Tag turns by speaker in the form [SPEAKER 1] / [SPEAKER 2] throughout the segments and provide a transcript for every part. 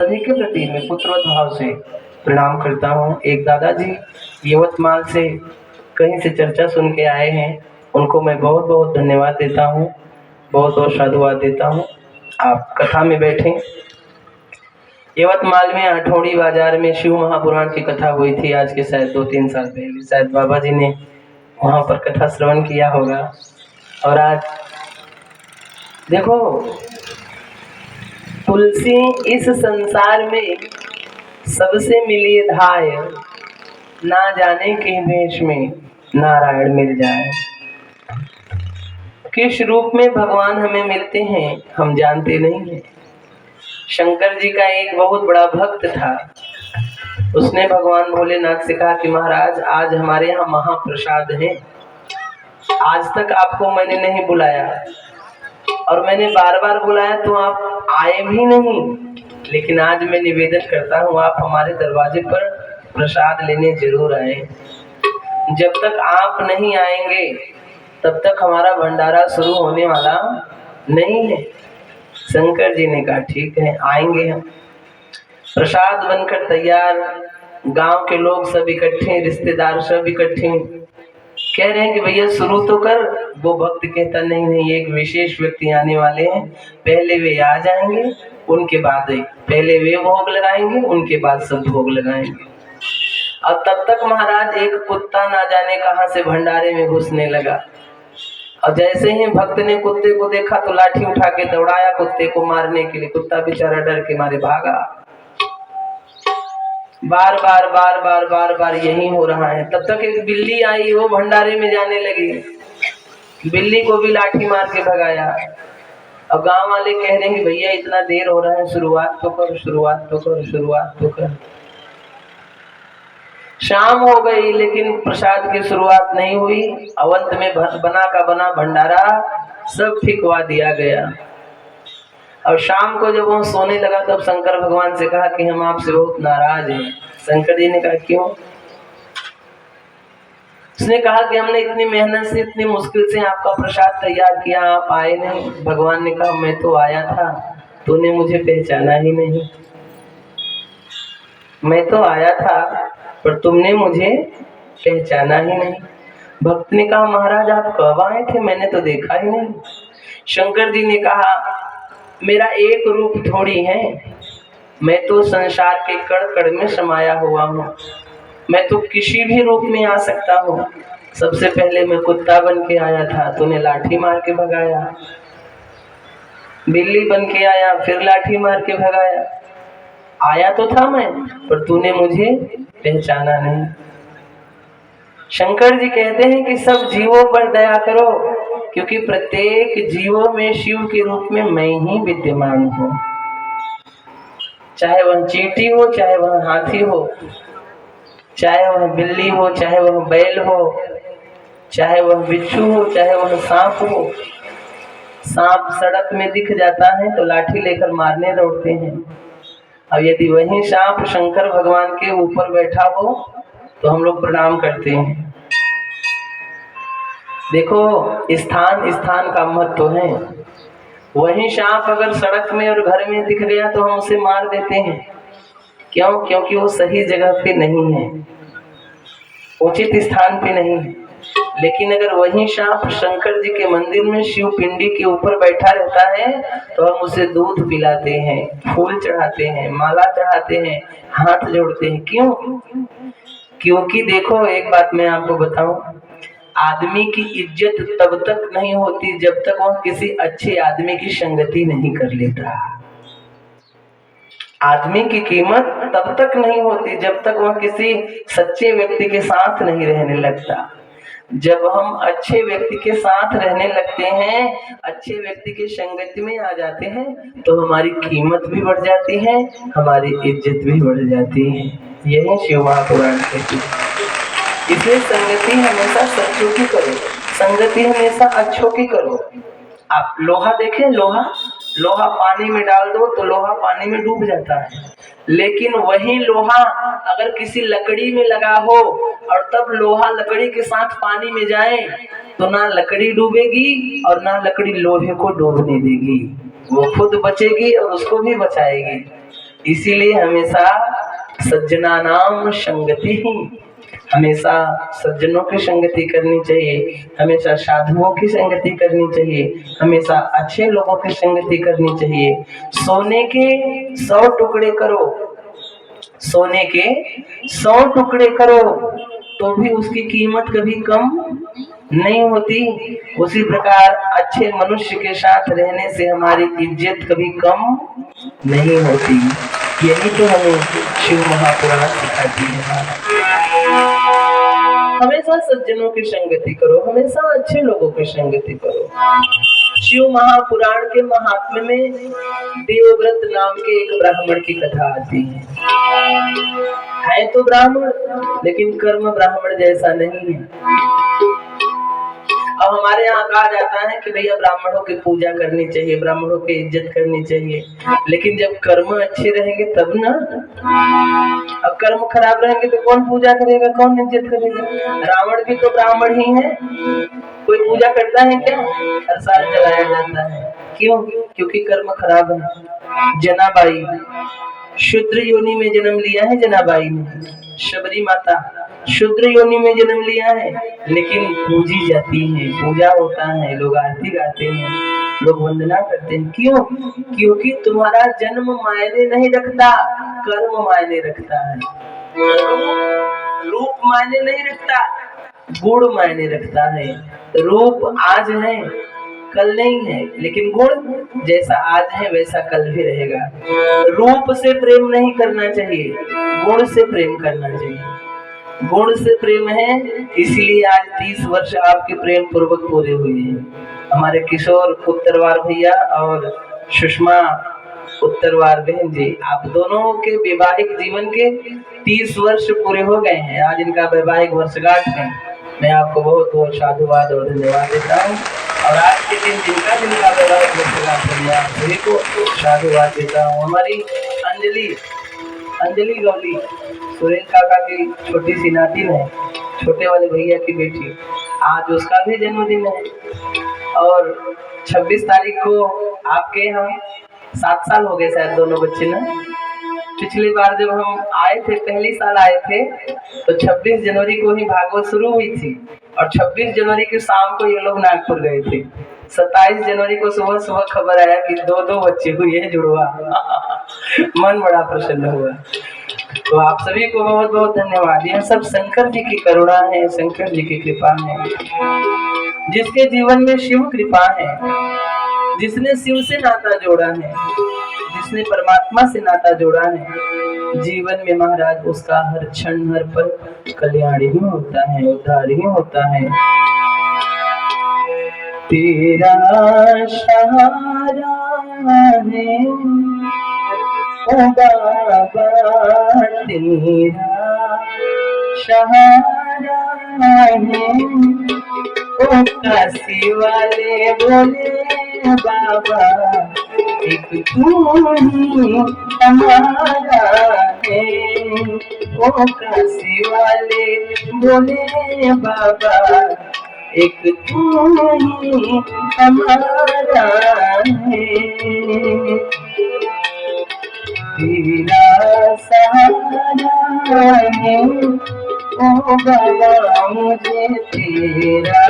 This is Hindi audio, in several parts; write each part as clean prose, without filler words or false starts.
[SPEAKER 1] सभी के प्रति मैं पुत्रवत भाव से प्रणाम करता हूँ। एक दादाजी यवतमाल से कहीं से चर्चा सुन के आए हैं, उनको मैं बहुत बहुत धन्यवाद देता हूँ, बहुत बहुत साधुवाद देता हूँ। आप कथा में बैठें। यवतमाल में आठौड़ी बाजार में शिव महापुराण की कथा हुई थी, आज के शायद 2-3 साल पहले। शायद बाबा जी ने वहाँ पर कथा श्रवण किया होगा। और आज देखो, तुलसी इस संसार में सबसे मिली धाय, ना जाने के वेश में नारायण मिल जाए। किस रूप में भगवान हमें मिलते हैं हम जानते नहीं हैं। शंकर जी का एक बहुत बड़ा भक्त था, उसने भगवान भोलेनाथ से कहा कि महाराज आज हमारे यहाँ महाप्रसाद है, आज तक आपको मैंने नहीं बुलाया और मैंने बार बार बुलाया तो आप आए भी नहीं, लेकिन आज मैं निवेदन करता हूँ आप हमारे दरवाजे पर प्रसाद लेने जरूर आए। जब तक आप नहीं आएंगे तब तक हमारा भंडारा शुरू होने वाला नहीं है। शंकर जी ने कहा ठीक है, आएंगे हम। प्रसाद बनकर तैयार, गांव के लोग सब इकट्ठे, रिश्तेदार सब इकट्ठे, कह रहे हैं कि भैया शुरू तो कर। वो भक्त कहता नहीं नहीं, एक विशेष व्यक्ति आने वाले हैं, पहले वे आ जाएंगे उनके बाद पहले वे भोग लगाएंगे उनके बाद सब भोग लगाएंगे। और तब तक महाराज एक कुत्ता ना जाने कहां से भंडारे में घुसने लगा, और जैसे ही भक्त ने कुत्ते को देखा तो लाठी उठा के दौड़ाया कुत्ते को मारने के लिए। कुत्ता बेचारा डर के मारे भागा। बार बार बार बार बार बार यही हो रहा है। तब तक एक बिल्ली आई, वो भंडारे में जाने लगी, बिल्ली को भी लाठी मार के भगाया। अब गांव वाले कह रहे हैं कि भैया इतना देर हो रहा है, शुरुआत तो कर, शुरुआत तो कर, शुरुआत तो कर। शाम हो गई लेकिन प्रसाद की शुरुआत नहीं हुई। अंत में बना का बना भंडारा सब फिकवा दिया गया। और शाम को जब वो सोने लगा तब शंकर भगवान से कहा कि हम आपसे बहुत नाराज हैं। शंकर जी ने कहा क्यों? उसने कहा कि हमने इतनी मेहनत से इतनी मुश्किल से आपका प्रसाद तैयार किया, आप आए नहीं। भगवान ने कहा मैं तो आया था, तूने मुझे पहचाना ही नहीं। मैं तो आया था पर तुमने मुझे पहचाना ही नहीं। भक्त ने कहा महाराज आप कब आए थे, मैंने तो देखा ही नहीं। शंकर जी ने कहा मेरा एक रूप थोड़ी है, मैं तो संसार के कण कण में समाया हुआ हूँ, मैं तो किसी भी रूप में आ सकता हूँ। सबसे पहले मैं कुत्ता बन के आया था, तूने लाठी मार के भगाया। बिल्ली बन के आया, फिर लाठी मार के भगाया। आया तो था मैं, पर तूने मुझे पहचाना नहीं। शंकर जी कहते हैं कि सब जीवों पर दया करो, क्योंकि प्रत्येक जीवों में शिव के रूप में मैं ही विद्यमान हूँ। चाहे वह चींटी हो, चाहे वह हाथी हो, चाहे वह बिल्ली हो, चाहे वह बैल हो, चाहे वह बिच्छू हो, चाहे वह सांप हो। सांप सड़क में दिख जाता है तो लाठी लेकर मारने दौड़ते हैं। अब यदि वही सांप शंकर भगवान के ऊपर बैठा हो तो हम लोग प्रणाम करते हैं। देखो स्थान स्थान का महत्व है। वही सांप अगर सड़क में और घर में दिख गया तो हम उसे मार देते हैं। क्यों? क्योंकि वो सही जगह पे नहीं है, उचित स्थान पे नहीं है। लेकिन अगर वही सांप शंकर जी के मंदिर में शिव पिंडी के ऊपर बैठा रहता है तो हम उसे दूध पिलाते हैं, फूल चढ़ाते हैं, माला चढ़ाते हैं, हाथ जोड़ते हैं। क्यों? क्योंकि देखो एक बात मैं आपको बताऊं, आदमी की इज्जत तब तक नहीं होती जब तक वह किसी अच्छे आदमी की संगति नहीं कर लेता। आदमी की कीमत तब तक नहीं होती जब तक वह किसी सच्चे व्यक्ति के साथ नहीं रहने लगता। जब हम अच्छे व्यक्ति के साथ रहने लगते हैं, अच्छे व्यक्ति की संगति में आ जाते हैं तो हमारी कीमत भी बढ़ जाती है, हमारी इज्जत भी बढ़ जाती है। यही शिव महापुराण कहती है। इसलिए संगति हमेशा सच्चों की करो, संगति हमेशा अच्छों की करो। आप लोहा देखें, लोहा पानी में डाल दो तो लोहा पानी में डूब जाता है, लेकिन वही लोहा अगर किसी लकड़ी में लगा हो और तब लोहा लकड़ी के साथ पानी में जाए तो ना लकड़ी डूबेगी और ना लकड़ी लोहे को डूबने देगी। वो खुद बचेगी और उसको भी बचाएगी। इसीलिए हमेशा सज्जना नाम संगति ही, हमेशा सज्जनों की संगति करनी चाहिए, हमेशा साधुओं की संगति करनी चाहिए, हमेशा अच्छे लोगों की संगति करनी चाहिए। सोने के 100 टुकड़े करो, सोने के 100 टुकड़े करो तो भी उसकी कीमत कभी कम नहीं होती। उसी प्रकार अच्छे मनुष्य के साथ रहने से हमारी इज्जत कभी कम नहीं होती। यही तो हमें शिव महापुराण सिखाती है। हमेशा सज्जनों की संगति करो, हमेशा अच्छे लोगों की संगति करो। शिव महापुराण के महात्म्य में देवव्रत नाम के एक ब्राह्मण की कथा आती है तो ब्राह्मण, लेकिन कर्म ब्राह्मण जैसा नहीं है। अब हमारे यहाँ कहा जाता है कि भैया ब्राह्मणों की पूजा करनी चाहिए, ब्राह्मणों की इज्जत करनी चाहिए, लेकिन जब कर्म अच्छे रहेंगे तब ना। अब कर्म खराब रहेंगे तो कौन पूजा करेगा, कौन इज्जत करेगा? रावण भी तो ब्राह्मण ही है, कोई पूजा करता है क्या? हर साल जलाया जाता है, क्यों? क्योंकि कर्म खराब है। जनाबाई शूद्र योनि में जन्म लिया है, जनाबाई ने, शबरी माता शूद्र योनि में जन्म लिया है, लेकिन पूजी जाती है, पूजा होता है, लोग आरती गाते हैं, लोग वंदना करते हैं। क्यों? क्योंकि तुम्हारा जन्म मायने नहीं रखता, कर्म मायने रखता है। रूप मायने नहीं रखता, गुण मायने रखता है। रूप आज है कल नहीं है, लेकिन गुण जैसा आज है वैसा कल भी रहेगा। रूप से प्रेम नहीं करना चाहिए, गुण से प्रेम करना चाहिए। गुण से प्रेम है, इसलिए आज 30 वर्ष आपके प्रेम पूर्वक पूरे हुए हैं। हमारे किशोर उत्तरवार भैया और सुषमा उत्तरवार बहन जी, आप दोनों के वैवाहिक जीवन के 30 वर्ष पूरे हो गए हैं। आज इनका वैवाहिक वर्षगांठ है। मैं आपको बहुत बहुत साधुवाद और धन्यवाद देता हूँ। और आज के दिन जिनका वैवाहिक वर्षगांठ है, सभी को साधुवाद देता हूँ। हमारी अंजलि गौली सुरेश काका की छोटी सी नातिन है, छोटे वाले भैया की बेटी, आज उसका भी जन्मदिन है। और 26 तारीख को आपके यहाँ 7 साल हो गए शायद दोनों बच्चे ना। पिछली बार जब हम आए थे, पहली साल आए थे, तो 26 जनवरी को ही भागवत शुरू हुई थी और 26 जनवरी की शाम को ये लोग नागपुर गए थे। 27 जनवरी को सुबह सुबह खबर आया कि 2 बच्चे हुए हैं जुड़वा। मन बड़ा प्रसन्न हुआ। तो आप सभी को बहुत बहुत धन्यवाद। यह सब शंकर जी की करुणा है, शंकर जी की कृपा है। जिसके जीवन में शिव कृपा है, जिसने शिव से नाता जोड़ा है, जिसने परमात्मा से नाता जोड़ा है, जीवन में महाराज उसका हर क्षण हर पल कल्याण ही होता है, उद्धार ही होता है। तेरा सहारा है ओ बाबा, तेरा सहारा है ओ काशी वाले बोले बाबा, एक तू ही हमारा है ओ काशी वाले बोले बाबा, एक तू ही हमारा है। तेरा सहारा है ओ बाबा, मुझे तेरा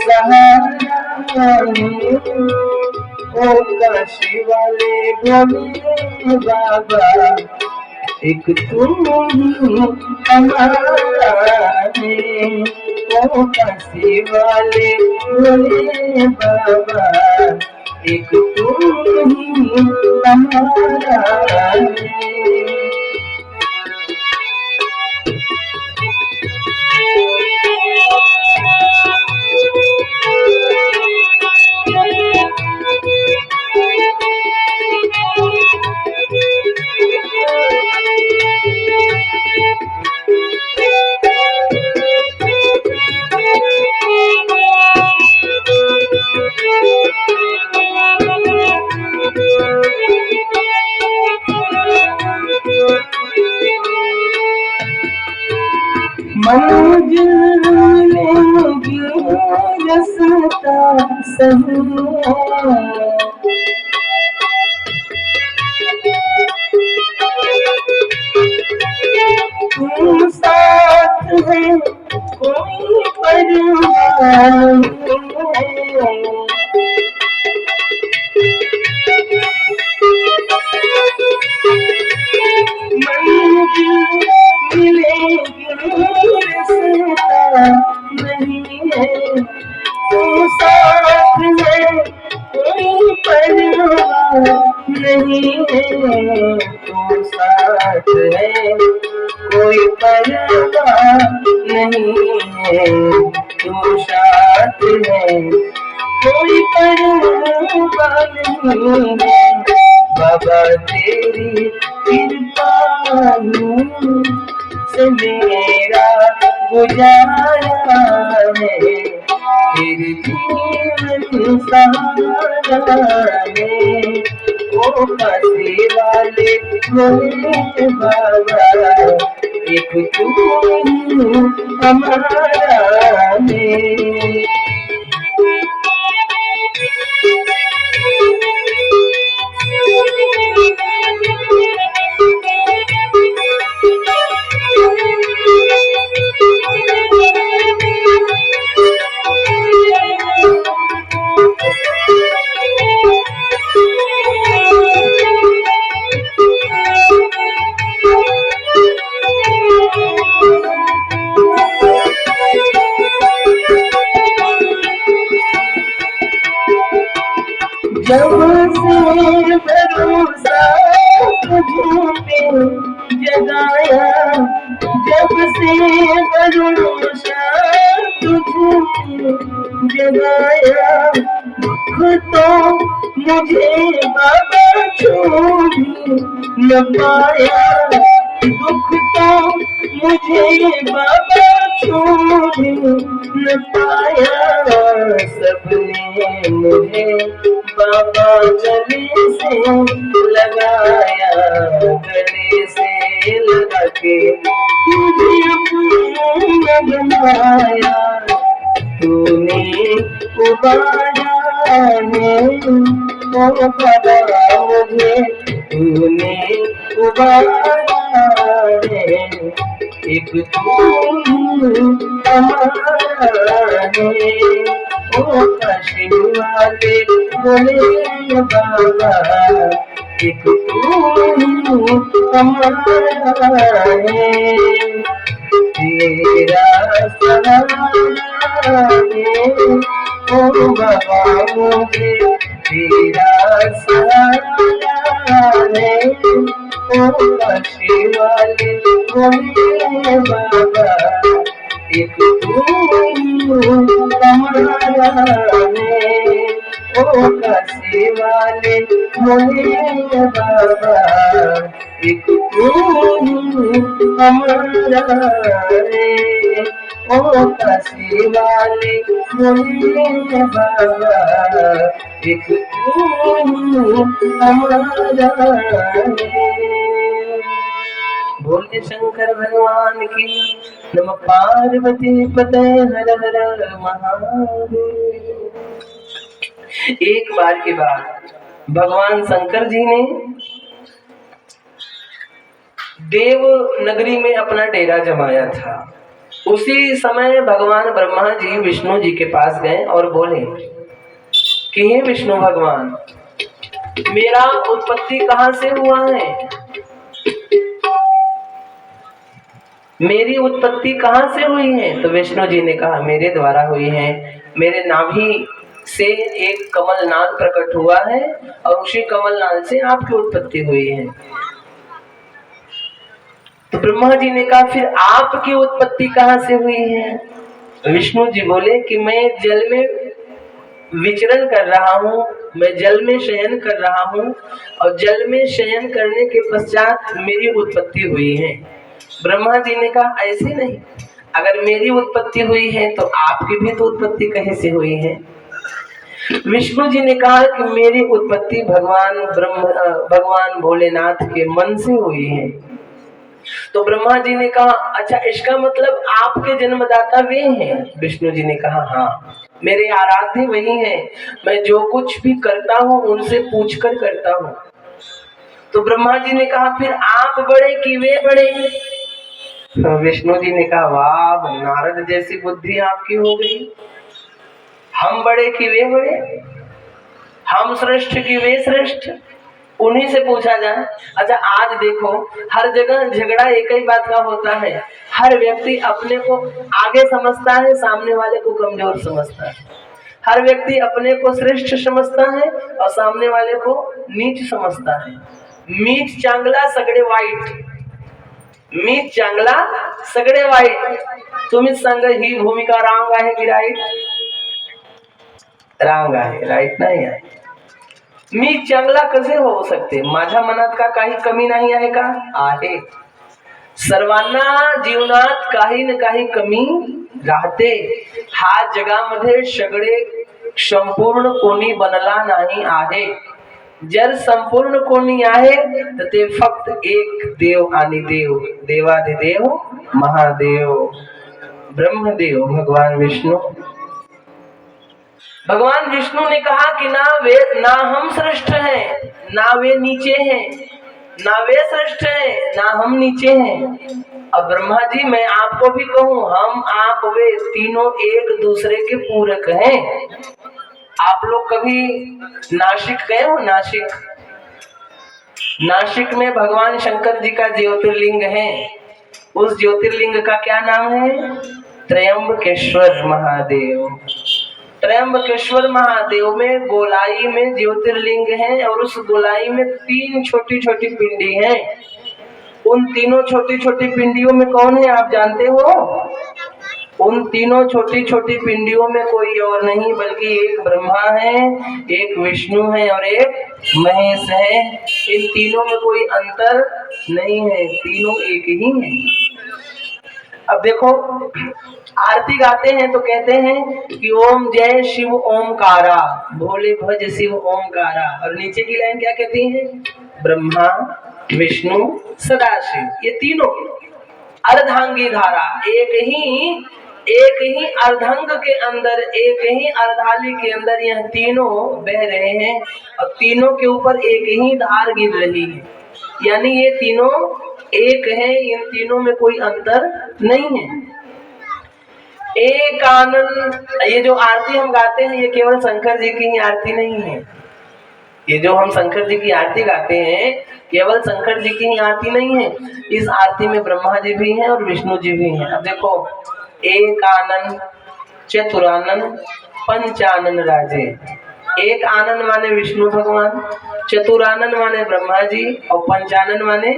[SPEAKER 1] सहारा है ओ काशी वाले बोले बाबा, एक तुम ही हमारा है ओ काशी वाले बोले बाबा, एक तुम ही हमारा है। रास्ता सही है। साथ है, कोई परवाह नहीं है, तू साथ है, कोई परवाह नहीं है, बाबा तेरी कृपा से मेरा गुजारा है, तेरे जीवन सहारा है, ओ काशी वाले भोले बाबा, एक तू हमारा है। जब से भरोसा तुझे पे जगाया, जब से भरोसा तुझे पे जगाया, दुख तो मुझे बाबा छोड़ न पाया, दुख तो मुझे बाबा छोड़ न पाया, सबने मुझे बाबा गले से लगाया, गले से लगा के मुझे अपना बनाया, तूने उबारा है ओ बाबा मुझे, तूने उबारा है, एक तू हमारा है, ओ काशी वाले भोले बाबा, एक तू हमारा है, तेरा सहारा है, ओ बाबा मुझे तेरा सहारा है, ओ काशी वाले भोले बाबा, एक तू हमारा है, ओ काशी वाले भोले बाबा, एक तू हमारा है, ओ काशी वाले भोले बाबा, एक तू हमारा है। भोले शंकर भगवान की नमः। पार्वती पते हर हर महादेव। एक बार की बात, भगवान शंकर जी ने देव नगरी में अपना डेरा जमाया था। उसी समय भगवान ब्रह्मा जी विष्णु जी के पास गए और बोले कि हे विष्णु भगवान, मेरा उत्पत्ति कहाँ से हुआ है, मेरी उत्पत्ति कहाँ से हुई है। तो विष्णु जी ने कहा मेरे द्वारा हुई है, मेरे नाभि से एक कमल नाल प्रकट हुआ है और उसी कमल नाल से आपकी उत्पत्ति हुई है। तो ब्रह्मा जी ने कहा फिर आपकी उत्पत्ति कहाँ से हुई है। विष्णु जी बोले कि मैं जल में विचरण कर रहा हूँ, मैं जल में शयन कर रहा हूँ और जल में शयन करने के पश्चात मेरी उत्पत्ति हुई है। ब्रह्मा जी ने कहा ऐसे नहीं, अगर मेरी उत्पत्ति हुई है तो आपकी भी तो उत्पत्ति कहीं से हुई है। विष्णु जी ने कहा कि मेरी उत्पत्ति भगवान भोलेनाथ के मन से हुई है। तो ब्रह्मा जी ने कहा अच्छा, इसका मतलब आपके जन्मदाता वे हैं। विष्णु जी ने कहा हाँ, मेरे आराध्य वही हैं, मैं जो कुछ भी करता हूँ उनसे पूछकर करता हूँ। तो ब्रह्मा जी ने कहा फिर आप बड़े कि वे बड़े। तो विष्णु जी ने कहा वाह, नारद जैसी बुद्धि आपकी हो गई, हम बड़े कि वे बड़े, हम श्रेष्ठ कि वे श्रेष्ठ, उन्हीं से पूछा जाए। अच्छा आज देखो हर जगह झगड़ा एक ही बात का होता है, हर व्यक्ति अपने को आगे समझता है, सामने वाले को कमजोर समझता है, हर व्यक्ति अपने को श्रेष्ठ समझता है और सामने वाले को नीच समझता है। मीठ चांगला सगळे वाईट, मीठ चांगला सगळे वाईट. तुम्हीच सांगा, ही भूमिका रांग आहे की राईट? रांग आहे, राईट नाही आहे. मी चांगला कसे होऊ शकते? माझ्या मनात का काही कमी नाही आहे का? आहे. सर्वांना जीवनात काही ना काही कमी राहते. हा जगामध्ये सगळे संपूर्ण कोणी बनला नाही आहे. जर संपूर्ण कोणी आहे तर ते फक्त एक देव आणि देव, देवाधिदेव महादेव ब्रह्मदेव भगवान विष्णु. भगवान विष्णु ने कहा कि ना हम श्रेष्ठ हैं, ना वे नीचे हैं, ना वे श्रेष्ठ हैं, ना हम नीचे हैं. अब ब्रह्मा जी, मैं आपको भी कहूं, हम आप वे तीनों एक दूसरे के पूरक हैं. आप लोग कभी नासिक गए हो? नासिक, नासिक में भगवान शंकर जी का ज्योतिर्लिंग है. उस ज्योतिर्लिंग का क्या नाम है? त्र्यंबकेश्वर महादेव. त्र्यंबकेश्वर महादेव में गोलाई में ज्योतिर्लिंग है और उस गोलाई में 3 छोटी छोटी पिंडी हैं. उन तीनों छोटी छोटी पिंडियों में कौन है आप जानते हो? उन तीनों छोटी छोटी पिंडियों में कोई और नहीं बल्कि एक ब्रह्मा है, एक विष्णु है और एक महेश है. इन तीनों में कोई अंतर नहीं है, तीनों एक ही हैं. अब देखो, आरती गाते हैं तो कहते हैं कि ओम जय शिव ओमकारा, भोले भज शिव ओमकारा. और नीचे की लाइन क्या कहती है? ब्रह्मा विष्णु सदाशिव. ये तीनों अर्धांगी धारा, एक ही अर्धांग के अंदर, एक ही अर्धाली के अंदर यह तीनों बह रहे हैं और तीनों के ऊपर एक ही धार गिर रही है. यानी ये तीनों एक है, इन तीनों में कोई अंतर नहीं है. एक आनंद. ये जो आरती हम गाते हैं ये केवल शंकर जी की ही आरती नहीं है. ये जो हम शंकर जी की आरती गाते हैं केवल शंकर जी की ही आरती नहीं है. इस आरती में ब्रह्मा जी भी हैं और विष्णु जी भी हैं. अब देखो, एक आनंद, चतुरानंद, पंचानन राजे. एक आनंद माने विष्णु भगवान, चतुरानंद माने ब्रह्मा जी और पंचानन माने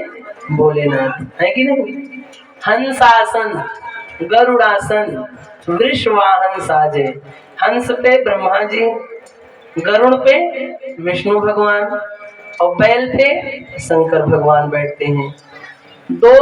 [SPEAKER 1] भोलेनाथ, है कि नहीं? हंसासन, गरुड़ासन, वृषवाहन साजे. हंस पे ब्रह्मा जी, गरुड़ पे विष्णु भगवान और बैल पे शंकर भगवान बैठते हैं. दो